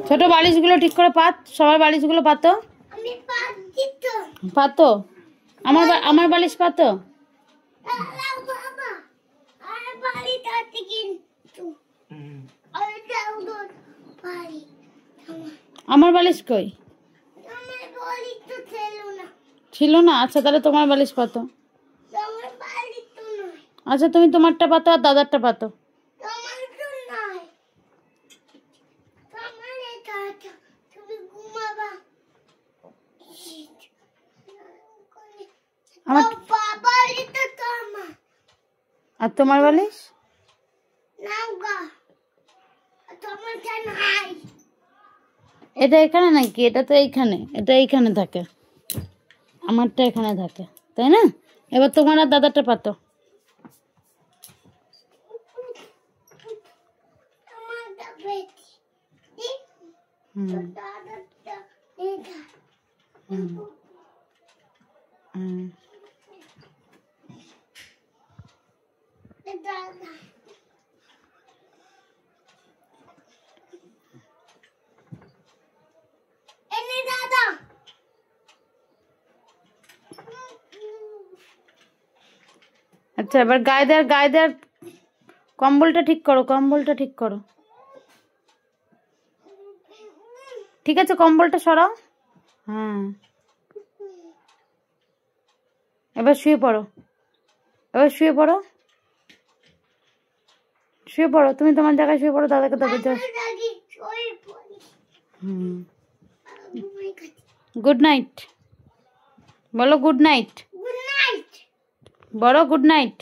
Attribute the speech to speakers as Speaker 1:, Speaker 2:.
Speaker 1: ছোট বালিশগুলো ঠিক করে পাত, সবার বালিশগুলো পাতো। পাতো, আমার বালিশ পাতো। আমার বালিশ কই? ছিল না? আচ্ছা তাহলে তোমার বালিশ পাতো। আচ্ছা তুমি তোমারটা পাতো আর দাদারটা পাতো। আর তোমার বালিশ? এটা এখানে নাকি? এটা তো এইখানে, এটা এইখানে থাকে, আমারটা এখানে থাকে, তাই না? এবার তোমার আর দাদারটা পাতো। আচ্ছা এবার গায়ে দেওয়ার কম্বলটা ঠিক করো, কম্বলটা ঠিক করো। ঠিক আছে, কম্বলটা সরাও। হ্যাঁ এবার শুয়ে পড়ো, এবার শুয়ে পড়ো, শুয়ে পড়ো, তুমি তোমার জায়গায় শুয়ে পড়ো, দাদাকে দাদা যাও। গুড নাইট বলো, গুড নাইট বলো, গুড নাইট।